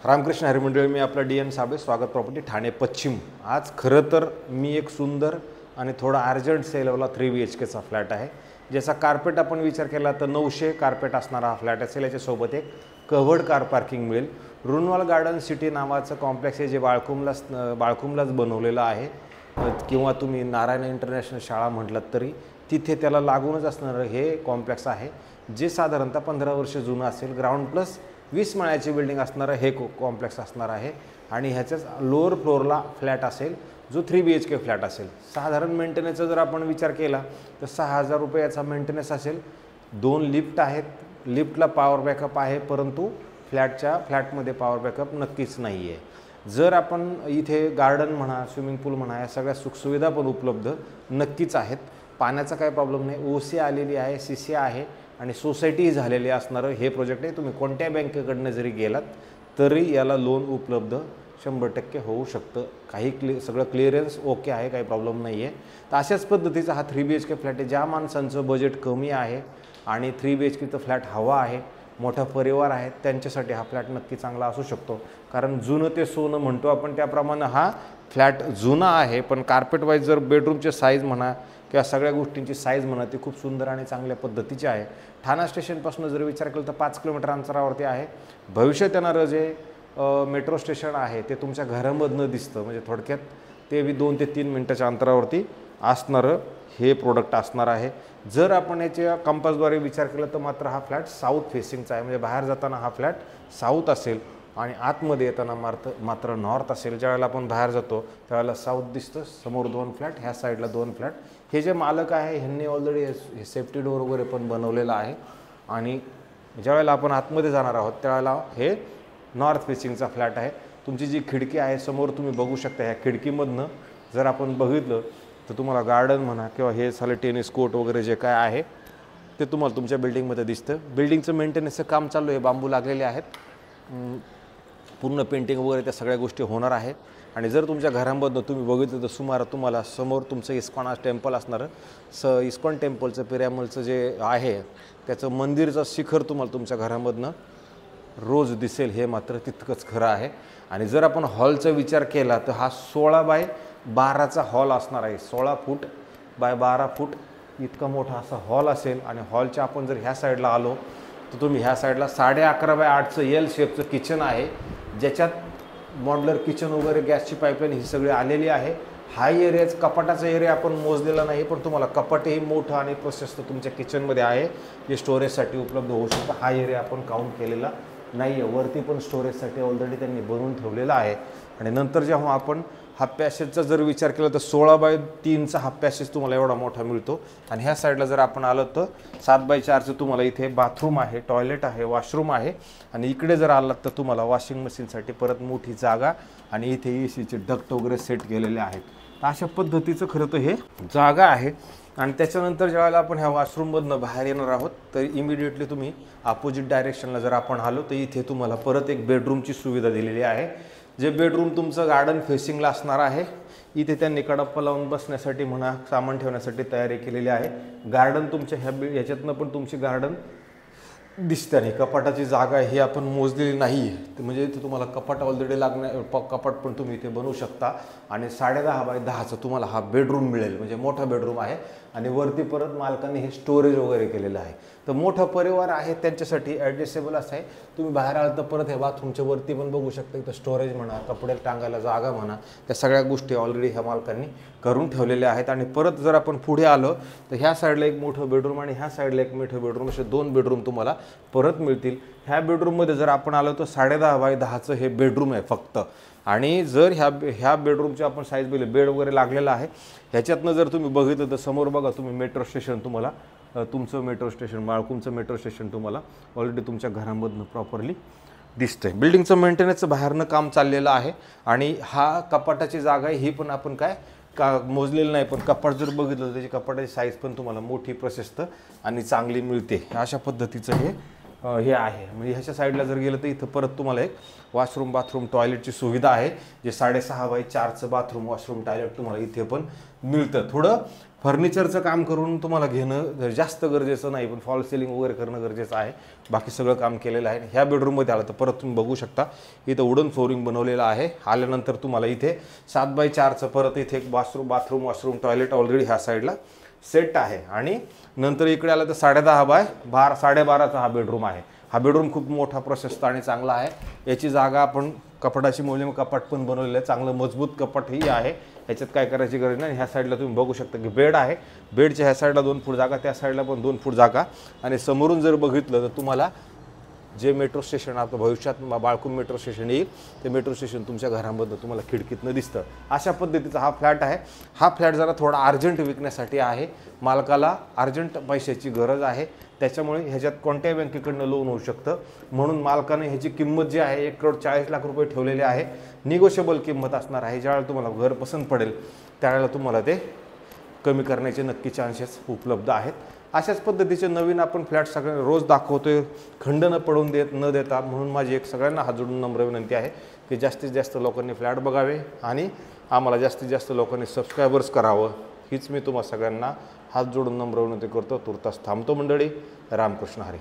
रामकृष्ण हरी मंडळी, मी आपला DN साबळे, स्वागत प्रॉपर्टी ठाणे पश्चिम। आज खरं तर मी एक सुंदर आणि थोडा अर्जंट सेलवाला 3 BHKचा फ्लॅट आहे, ज्याचा कार्पेट आपण विचार केला तर 900 कार्पेट असणारा हा फ्लॅट असेल। याच्यासोबत एक कव्हर्ड कार पार्किंग मिळेल। रुनवाल गार्डन सिटी नावाचं कॉम्प्लेक्स आहे, जे बाळकुंबलाच बनवलेलं आहे, किंवा तुम्ही नारायण इंटरनॅशनल शाळा म्हटलात तरी तिथे त्याला लागूनच असणारं हे कॉम्प्लेक्स आहे, जे साधारणतः 15 वर्ष जुनं असेल। ग्राउंड प्लस 20 माळ्याची बिल्डिंग असणारं हे कॉम्प्लेक्स असणार आहे आणि ह्याच्याच लोअर फ्लोअरला फ्लॅट असेल, जो 3 BHK फ्लॅट असेल। साधारण मेंटेनन्सचा जर आपण विचार केला तर 6000 रुपयाचा मेंटेनन्स असेल। 2 लिफ्ट आहेत, लिफ्टला पॉवर बॅकअप आहे, परंतु फ्लॅटमध्ये पॉवर बॅकअप नक्कीच नाही आहे। जर आपण इथे गार्डन म्हणा, स्विमिंग पूल म्हणा, या सगळ्या सुखसुविधा पण उपलब्ध नक्कीच आहेत। पाण्याचा काही प्रॉब्लेम नाही, OC आलेली आहे, CC आहे आणि सोसायटी झालेली असणारं हे प्रोजेक्ट आहे। तुम्ही कोणत्या बँकेकडनं जरी गेलात तरी याला लोन उपलब्ध 100% होऊ शकतं। काही सगळं क्लिअरन्स ओके आहे, काही प्रॉब्लेम नाही आहे। तर अशाच पद्धतीचा हा 3 BHK फ्लॅट आहे। ज्या माणसांचं बजेट कमी आहे आणि 3 BHKचं फ्लॅट हवा आहे, मोठा परिवार आहे, त्यांच्यासाठी हा फ्लॅट नक्की चांगला असू शकतो। कारण जुनं ते सोनं म्हणतो आपण, त्याप्रमाणे हा फ्लॅट जुना आहे, पण कार्पेट वाईज जर बेडरूमचे साईज म्हणा किंवा सगळ्या गोष्टींची साईज म्हणा ती खूप सुंदर आणि चांगल्या पद्धतीची आहे। ठाणा स्टेशनपासून जर विचार केला तर 5 किलोमीटर अंतरावरती आहे। भविष्यात येणारं जे मेट्रो स्टेशन आहे ते तुमच्या घरामधनं दिसतं, म्हणजे थोडक्यात ते 2 ते 3 मिनिटाच्या अंतरावरती असणारं हे प्रोडक्ट असणार आहे। जर आपण याच्या कंपासद्वारे विचार केला तर मात्र हा फ्लॅट साऊथ फेसिंगचा आहे, म्हणजे बाहेर जाताना हा फ्लॅट साऊथ असेल आणि आतमध्ये येताना मात्र नॉर्थ असेल। ज्यावेळेला आपण बाहेर जातो त्यावेळेला साऊथ दिसतं, समोर 2 फ्लॅट, ह्या साईडला 2 फ्लॅट। हे जे मालक आहे ह्यांनी ऑलरेडी सेफ्टी डोअर वगैरे पण बनवलेला आहे आणि ज्यावेळेला आपण आतमध्ये जाणार आहोत त्यावेळेला हे नॉर्थ फेसिंगचा फ्लॅट आहे। तुमची जी खिडकी आहे समोर तुम्ही बघू शकता, ह्या खिडकीमधनं जर आपण बघितलं तर तुम्हाला गार्डन म्हणा किंवा हे साले टेनिस कोर्ट वगैरे जे काय आहे ते तुम्हाला तुमच्या बिल्डिंगमध्ये दिसतं। बिल्डिंगचं मेंटेनन्सचं काम चालू आहे, बांबू लागलेले आहेत, पूर्ण पेंटिंग वगैरे त्या सगळ्या गोष्टी होणार आहेत। आणि जर तुमच्या घरामधनं तुम्ही बघितलं तर सुमारे तुम्हाला समोर तुमचं इस्कॉन टेम्पल असणारं इस्कॉन टेम्पलचं पिरामलचं जे आहे त्याचं मंदिरचं शिखर तुम्हाला तुमच्या घरामधनं रोज दिसेल, हे मात्र तितकंच खरं आहे। आणि जर आपण हॉलचा विचार केला तर हा 16 बाय 12चा हॉल असणार आहे। 16 फूट बाय 12 फूट इतका मोठा असा हॉल असेल। आणि हॉलच्या आपण जर ह्या साईडला आलो तर तुम्ही ह्या साईडला 11.5 बाय 8चं L शेपचं किचन आहे, ज्याच्यात मॉड्युलर किचन वगैरे, गॅसची पाईपलाईन ही सगळी आलेली आहे। हाय एरियाच कपाटाचा एरिया आपण मोजलेला नाही, पण तुम्हाला कपाटही मोठं आणि प्रशस्त तुमच्या किचनमध्ये आहे, जे स्टोरेजसाठी उपलब्ध होऊ शकतं। हा एरिया आपण काउंट केलेला नाही आहे, वरती पण स्टोरेजसाठी ऑलरेडी त्यांनी बनवून ठेवलेला आहे। आणि नंतर जेव्हा आपण हा पॅसेजचा जर विचार केला तर 16 बाय 3चा हा पॅसेज तुम्हाला एवढा मोठा मिळतो। आणि ह्या साईडला जर आपण आलो तर 7 बाय 4चं तुम्हाला इथे बाथरूम आहे, टॉयलेट आहे, वॉशरूम आहे। आणि इकडे जर आलात तर तुम्हाला वॉशिंग मशीनसाठी परत मोठी जागा आणि इथे ACचे डक्ट वगैरे सेट केलेले आहेत। तर अशा पद्धतीचं खरं तर हे जागा आहे। आणि त्याच्यानंतर ज्यावेळेला आपण ह्या वॉशरूममधनं बाहेर येणार आहोत तर इमिडिएटली तुम्ही अपोजिट डायरेक्शनला जर आपण आलो तर इथे तुम्हाला परत एक बेडरूमची सुविधा दिलेली आहे, जे बेडरूम तुमचं गार्डन फेसिंगला असणार आहे। इथे त्यांनी कडप्पा लावून बसण्यासाठी म्हणा, सामान ठेवण्यासाठी तयारी केलेली आहे। गार्डन तुमच्या ह्याच्यातनं पण तुमची गार्डन दिसते नाही। कपाटाची जागा ही आपण मोजलेली नाही आहे, म्हणजे इथे तुम्हाला कपाट ऑलरेडी कपाट पण तुम्ही इथे बनवू शकता। आणि 10.5 बाय 10चं तुम्हाला हा बेडरूम मिळेल, म्हणजे मोठा बेडरूम आहे। आणि वरती परत मालकाने हे स्टोरेज वगैरे केलेलं आहे। तर मोठा परिवार आहे त्यांच्यासाठी ॲडजस्टेबल असं आहे। तुम्ही बाहेर आलं तर परत हे बाथरूमच्या वरती पण बघू शकता, इथं स्टोरेज म्हणा, कपडे टांगायला जागा म्हणा, त्या सगळ्या गोष्टी ऑलरेडी ह्या मालकांनी करून ठेवलेल्या आहेत। आणि परत जर आपण पुढे आलो तर ह्या साईडला एक मोठं बेडरूम आणि ह्या साईडला एक मोठं बेडरूम, असे 2 बेडरूम तुम्हाला परत मिळतील। ह्या बेडरूममध्ये जर आपण आलो तर 10.5 बाय 10चं हे बेडरूम आहे फक्त। आणि जर ह्या बेडरूमची आपण साईज बघितली, बेड वगैरे लागलेला आहे। ह्याच्यातनं जर तुम्ही बघितलं तर समोर बघा तुम्ही मेट्रो स्टेशन, तुम्हाला तुमचं मेट्रो स्टेशन, बाळकुंबचं मेट्रो स्टेशन तुम्हाला ऑलरेडी तुमच्या घरामधनं प्रॉपरली दिसतंय। बिल्डिंगचं मेंटेनन्सचं बाहेरनं काम चाललेलं आहे। आणि हा कपाटाची जागा आहे, ही पण आपण मोजलेलं नाही, पण कपाट जर बघितलं तर त्याची कपाटाची साईज पण तुम्हाला मोठी, प्रशस्त आणि चांगली मिळते। अशा पद्धतीचं हे आहे। म्हणजे ह्याच्या साईडला जर गेलं तर इथं परत तुम्हाला एक वॉशरूम, बाथरूम, टॉयलेटची सुविधा आहे, जे 6.5 बाय 4चं बाथरूम, वॉशरूम, टॉयलेट तुम्हाला इथे पण मिळतं। थोडं फर्निचरचं काम करून तुम्हाला घेणं जास्त गरजेचं नाही, पण फॉल सिलिंग वगैरे करणं गरजेचं आहे. बाकी सगळं काम केलेलं आहे. ह्या बेडरूममध्ये आलं तर परत तुम्ही बघू शकता इथं वुडन फ्लोरिंग बनवलेलं आहे. आल्यानंतर तुम्हाला इथे 7x4चं परत इथे एक बाथरूम वॉशरूम टॉयलेट ऑलरेडी ह्या साईडला सेट आहे. आणि नंतर इकडे आलं तर 10.5x12.5चा हा बेडरूम आहे. हा बेडरूम खूप मोठा प्रशस्त आणि चांगला आहे. याची जागा आपण कपाटाची मौल्यम कपाट पण बनवलेलं आहे. चांगलं मजबूत कपाटही आहे. याच्यात काय करायची गरज नाही. ह्या साईडला तुम्ही बघू शकता की बेड आहे. बेडच्या ह्या साईडला 2 फूट जागा, त्या साईडला पण 2 फूट जागा. आणि समोरून जर बघितलं तर तुम्हाला जे मेट्रो स्टेशन आता भविष्यात बाळकुम मेट्रो स्टेशन येईल ते मेट्रो स्टेशन तुमच्या घरामधनं तुम्हाला खिडकीतनं दिसतं. अशा पद्धतीचा हा फ्लॅट आहे. हा फ्लॅट जरा थोडा अर्जंट विकण्यासाठी आहे. मालकाला अर्जंट पैशाची गरज आहे, त्याच्यामुळे ह्याच्यात कोणत्याही बँकेकडनं लोन होऊ शकतं. म्हणून मालकाने ह्याची किंमत जी आहे 1,40,00,000 रुपये ठेवलेली आहे. निगोशिएबल किंमत असणार आहे. ज्यावेळेला तुम्हाला घर पसंत पडेल त्यावेळेला तुम्हाला ते कमी करण्याचे नक्की चान्सेस उपलब्ध आहेत. अशाच पद्धतीचे नवीन आपण फ्लॅट सगळ्यांना रोज दाखवतोय, खंड न पडून न देता. म्हणून माझी एक सगळ्यांना हात जोडून नम्र विनंती आहे की जास्तीत जास्त लोकांनी फ्लॅट बघावे आणि आम्हाला जास्तीत जास्त लोकांनी सबस्क्रायबर्स करावं, हीच मी तुम्हा सगळ्यांना हात जोडून नम्र विनंती करतो. तुर्तास थांबतो मंडळी. रामकृष्ण हरी.